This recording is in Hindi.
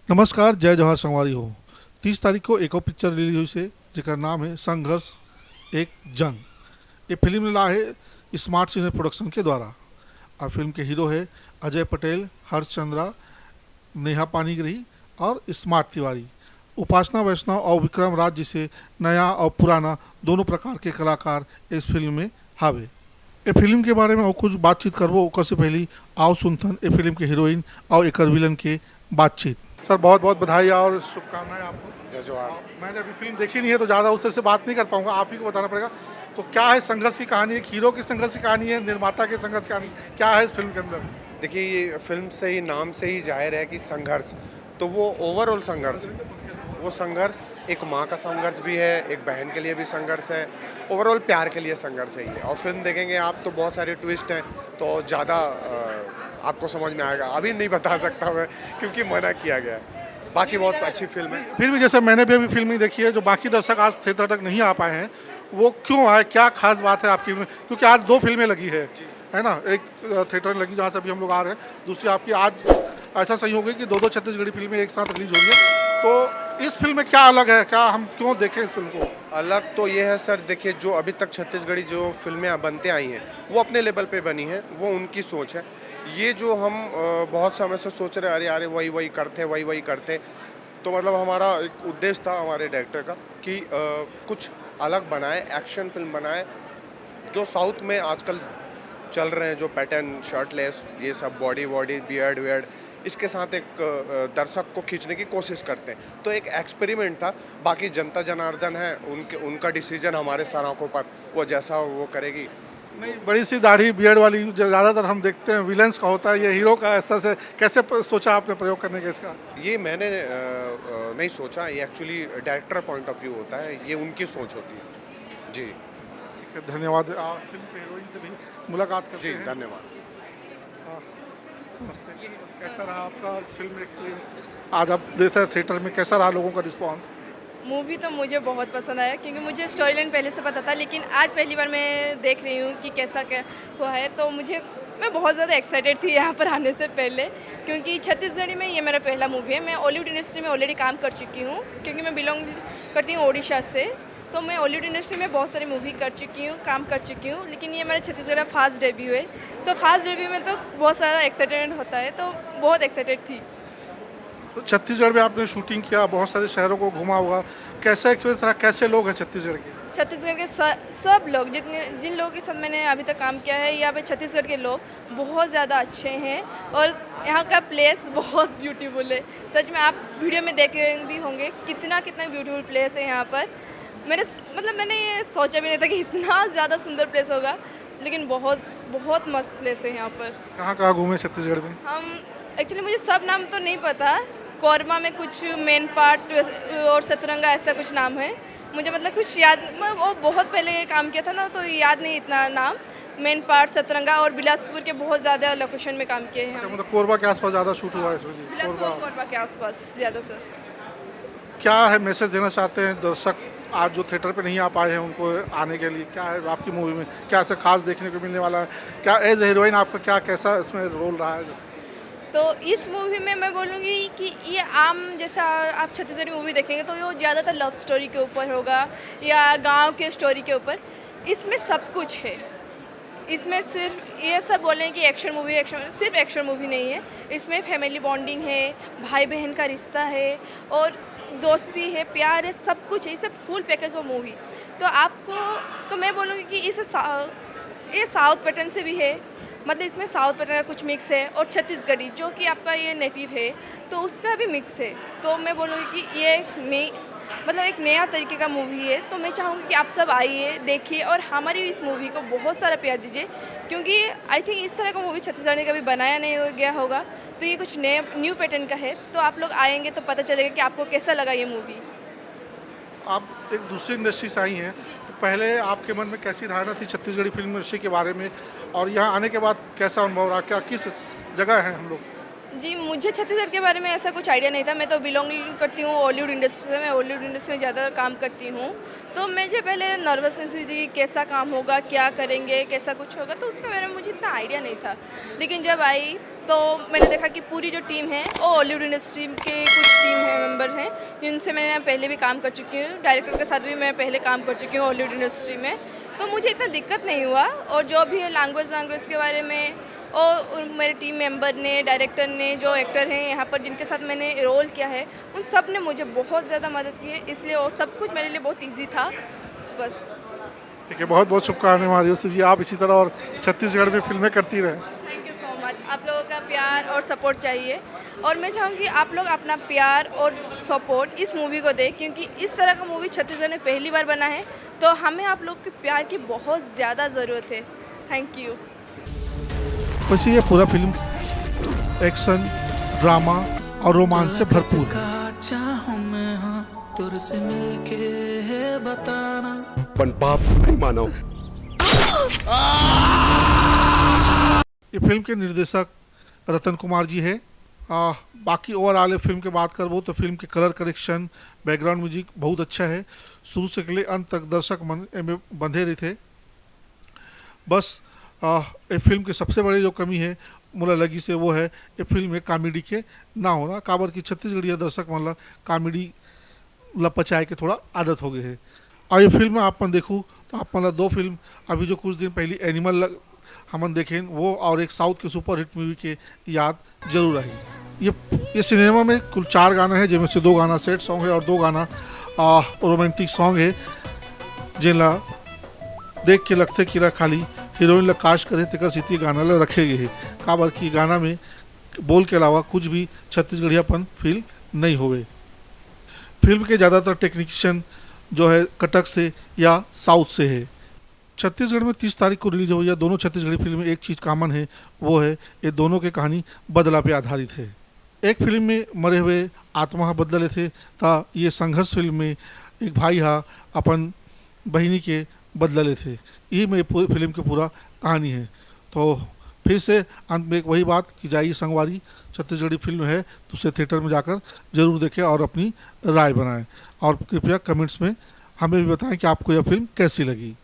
नमस्कार, जय जवाहर संगवारी हो। 30 तारीख को एक और पिक्चर रिलीज हुई से जेकर नाम है संघर्ष एक जंग। ये फिल्म ला है स्मार्ट सिने प्रोडक्शन के द्वारा। और फिल्म के हीरो है अजय पटेल, हर्ष चंद्रा, नेहा पानीग्रही और स्मार्ट तिवारी। उपासना वैष्णव और विक्रम राज जिसे नया और पुराना दोनों प्रकार के कलाकार इस फिल्म में हावे। ए फिल्म के बारे में और कुछ बातचीत करबो ओकर से पहले आओ सुनथन ए फिल्म के हीरोइन और एक विलन के बातचीत। सर, बहुत बहुत बधाई और शुभकामनाएं आपको। जय जवाहर। मैंने अभी फिल्म देखी नहीं है तो ज़्यादा उससे से बात नहीं कर पाऊंगा, आप ही को बताना पड़ेगा। तो क्या है संघर्ष की कहानी? एक हीरो की संघर्ष की कहानी है, निर्माता के संघर्ष की कहानी क्या है इस फिल्म के अंदर? देखिए, ये फिल्म से ही, नाम से ही जाहिर है कि संघर्ष, तो वो ओवरऑल संघर्ष है। वो संघर्ष एक माँ का संघर्ष भी है, एक बहन के लिए भी संघर्ष है, ओवरऑल प्यार के लिए संघर्ष है ये। और फिल्म देखेंगे आप तो बहुत सारे ट्विस्ट हैं, तो ज़्यादा आपको समझ में आएगा। अभी नहीं बता सकता मैं क्योंकि मना किया गया है। बाकी बहुत अच्छी फिल्म है। फिर भी जैसे मैंने भी अभी फिल्म नहीं देखी है, जो बाकी दर्शक आज थिएटर तक नहीं आ पाए हैं, वो क्यों आए? क्या खास बात है आपकी? क्योंकि आज दो फिल्में लगी है ना। एक थिएटर में लगी जहाँ से अभी हम लोग आ रहे हैं, दूसरी आपकी आज ऐसा संयोग है कि दो दो छत्तीसगढ़ी फिल्में एक साथ रिलीज हो रही है। तो इस फिल्म में क्या अलग है? क्या हम क्यों देखें इस फिल्म को? अलग तो ये है सर, देखिए जो अभी तक छत्तीसगढ़ी जो फिल्में बनते आई हैं वो अपने लेवल पे बनी हैं, वो उनकी सोच है। ये जो हम बहुत समय से सोच रहे अरे अरे वही वही करते वही वही करते, तो मतलब हमारा एक उद्देश्य था हमारे डायरेक्टर का कि कुछ अलग बनाए, एक्शन फिल्म बनाए, जो साउथ में आजकल चल रहे हैं, जो पैटर्न शर्टलेस ये सब बॉडी वॉडी बियर्ड वियर्ड, इसके साथ एक दर्शक को खींचने की कोशिश करते हैं। तो एक एक्सपेरिमेंट था। बाकी जनता जनार्दन है, उनका डिसीजन हमारे सर आंखों पर, वो जैसा वो करेगी। नहीं, बड़ी सी दाढ़ी बियर्ड वाली जो ज़्यादातर हम देखते हैं विलन्स का होता है, ये हीरो का ऐसा से कैसे सोचा आपने प्रयोग करने का इसका? ये मैंने नहीं सोचा, ये actually director point of view होता है, ये उनकी सोच होती है जी। ठीक है, धन्यवाद। फिल्म के हीरोइन से भी मुलाकात करते जी हैं। धन्यवाद। हाँ, नमस्ते। कैसा रहा आपका फिल्म एक्सपीरियंस? आज आप देखे थिएटर में, कैसा रहा लोगों का रिस्पॉन्स? मूवी तो मुझे बहुत पसंद आया क्योंकि मुझे स्टोरी लाइन पहले से पता था, लेकिन आज पहली बार मैं देख रही हूँ कि कैसा क्या हुआ है। तो मैं बहुत ज़्यादा एक्साइटेड थी यहाँ पर आने से पहले, क्योंकि छत्तीसगढ़ी में ये मेरा पहला मूवी है। मैं बॉलीवुड इंडस्ट्री में ऑलरेडी काम कर चुकी हूँ क्योंकि मैं बिलोंग करती हूँ ओडिशा से। सो मैं बॉलीवुड इंडस्ट्री में बहुत सारी मूवी कर चुकी हूँ, काम कर चुकी हूँ, लेकिन ये मेरा छत्तीसगढ़ का फास्ट डेब्यू है। सो फास्ट डेब्यू में तो बहुत सारा एक्साइटमेंट होता है, तो बहुत एक्साइटेड थी। तो छत्तीसगढ़ में आपने शूटिंग किया, बहुत सारे शहरों को घुमा होगा, कैसा एक्सपीरियंस रहा? कैसे लोग हैं छत्तीसगढ़ के? छत्तीसगढ़ के सब लोग, जिन लोगों के साथ मैंने अभी तक काम किया है, यहाँ पे छत्तीसगढ़ के लोग बहुत ज़्यादा अच्छे हैं और यहाँ का प्लेस बहुत ब्यूटीफुल है। सच में आप वीडियो में देखे भी होंगे कितना कितना ब्यूटीफुल प्लेस है यहाँ पर। मैंने ये सोचा भी नहीं था कि इतना ज़्यादा सुंदर प्लेस होगा, लेकिन बहुत बहुत मस्त प्लेस है यहाँ पर। कहाँ कहाँ घूमे छत्तीसगढ़ में? हम एक्चुअली मुझे सब नाम तो नहीं पता। कोरमा में कुछ मेन पार्ट और सतरंगा ऐसा कुछ नाम है। मुझे मतलब कुछ याद, मैं वो बहुत पहले काम किया था ना, तो याद नहीं इतना नाम। मेन पार्ट सतरंगा और बिलासपुर के बहुत ज़्यादा लोकेशन में काम किए हैं अच्छा, हम। मतलब कोरबा के आसपास ज़्यादा शूट हुआ है इसमें जी? बिलासपुर और कोरबा के आसपास ज़्यादा सर। क्या है मैसेज देना चाहते हैं दर्शक आज जो थिएटर पे नहीं आ पाए हैं उनको आने के लिए? क्या है आपकी मूवी में, क्या ऐसा खास देखने को मिलने वाला है? क्या एज हीरोइन आपका क्या कैसा इसमें रोल रहा है? तो इस मूवी में मैं बोलूँगी कि ये आम जैसा आप छत्तीसगढ़ी मूवी देखेंगे तो ये ज़्यादातर लव स्टोरी के ऊपर होगा या गांव के स्टोरी के ऊपर। इसमें सब कुछ है। इसमें सिर्फ ये सब बोलें कि एक्शन मूवी, एक्शन सिर्फ एक्शन मूवी नहीं है। इसमें फैमिली बॉन्डिंग है, भाई बहन का रिश्ता है और दोस्ती है, प्यार है, सब कुछ है। ये सब फुल पैकेज ऑफ मूवी। तो आपको, तो मैं बोलूँगी कि ये साउथ पैटर्न से भी है, मतलब इसमें साउथ पैटर्न का कुछ मिक्स है और छत्तीसगढ़ी जो कि आपका ये नेटिव है तो उसका भी मिक्स है। तो मैं बोलूँगी कि ये एक नया तरीके का मूवी है। तो मैं चाहूँगी कि आप सब आइए, देखिए और हमारी इस मूवी को बहुत सारा प्यार दीजिए, क्योंकि आई थिंक इस तरह का मूवी छत्तीसगढ़ में कभी बनाया नहीं हो गया होगा। तो ये कुछ न्यू पैटर्न का है। तो आप लोग आएंगे तो पता चलेगा कि आपको कैसा लगा ये मूवी। आप एक दूसरी इंडस्ट्री से आई हैं, तो पहले आपके मन में कैसी धारणा थी छत्तीसगढ़ी फिल्म इंडस्ट्री के बारे में, और यहाँ आने के बाद कैसा अनुभव रहा? क्या किस जगह हैं हम लोग? जी, मुझे छत्तीसगढ़ के बारे में ऐसा कुछ आइडिया नहीं था। मैं तो बिलोंग करती हूँ बॉलीवुड इंडस्ट्री से। मैं बॉलीवुड इंडस्ट्री में ज़्यादा काम करती हूँ। तो मुझे पहले नर्वसनेस हुई थी कि कैसा काम होगा, क्या करेंगे, कैसा कुछ होगा, तो उसका बारे में मुझे इतना आइडिया नहीं था। लेकिन जब आई तो मैंने देखा कि पूरी जो टीम है वो हॉलीवुड इंडस्ट्री के कुछ टीम है मेंबर हैं जिनसे मैंने पहले भी काम कर चुकी हूँ, डायरेक्टर के साथ भी मैं पहले काम कर चुकी हूँ हॉलीवुड इंडस्ट्री में, तो मुझे इतना दिक्कत नहीं हुआ। और जो भी है लैंग्वेज के बारे में और मेरे टीम मेंबर ने, डायरेक्टर ने, जो एक्टर हैं यहाँ पर जिनके साथ मैंने रोल किया है, उन सब ने मुझे बहुत ज़्यादा मदद की है, इसलिए वो सब कुछ मेरे लिए बहुत ईजी था। बस ठीक है, बहुत बहुत शुभकामनाएं मारियोसी जी, आप इसी तरह और छत्तीसगढ़ में फिल्में करती रहें। Thank you so much. आप लोगों का प्यार और सपोर्ट चाहिए और मैं चाहूँगी आप लोग अपना प्यार और सपोर्ट इस मूवी को दें, क्योंकि इस तरह का मूवी छत्तीसगढ़ में पहली बार बना है, तो हमें आप लोग के प्यार की बहुत ज़्यादा ज़रूरत है। Thank you. वैसे ये पूरा फिल्म एक्शन, ड्रामा और रोमांस से भरपूर है। तुझसे मिलके बताना पण बाप नहीं मानो। ये फिल्म के निर्देशक रतन कुमार जी है। बाकी ओवरऑल फिल्म की बात करबो तो फिल्म के कलर करेक्शन, बैकग्राउंड म्यूजिक बहुत अच्छा है। शुरू से ले अंत तक दर्शक मन में बंधे रहे थे। बस ये फिल्म की सबसे बड़ी जो कमी है मोला लगी से वो है ये फिल्म में कॉमेडी के ना होना, काबर की छत्तीसगढ़िया दर्शक मन ला कॉमेडी ला पचाए के थोड़ा आदत हो गए है। और ये फिल्म आप मन देखूँ तो आप मन दो फिल्म अभी जो कुछ दिन पहले एनिमल हमन देखें वो और एक साउथ के सुपर हिट मूवी के याद जरूर आई। ये सिनेमा में कुल 4 गाना है, जिनमें से 2 गाना सैड सॉन्ग है और 2 गाना रोमांटिक सॉन्ग है, जिनला देख के लगते कि ला खाली हीरोइन ला काश करे तक सीती गाना ला रखे गए है, काबर की गाना में बोल के अलावा कुछ भी छत्तीसगढ़ियापन फील नहीं होवे। फिल्म के ज़्यादातर टेक्नीशियन जो है कटक से या साउथ से है। छत्तीसगढ़ में 30 तारीख को रिलीज हुई है दोनों छत्तीसगढ़ी फिल्म में। एक चीज़ कॉमन है वो है ये दोनों की कहानी बदला पे आधारित है। एक फिल्म में मरे हुए आत्मा बदला लेते था, ये संघर्ष फिल्म में एक भाई हा अपन बहिनी के बदला लेते, यही में पूरी फिल्म की पूरा कहानी है। तो फिर से अंत में एक वही बात कि जाइए संगवारी, छत्तीसगढ़ी फिल्म है तो उसे थिएटर में जाकर जरूर देखें और अपनी राय बनाएं, और कृपया कमेंट्स में हमें भी बताएं कि आपको यह फिल्म कैसी लगी।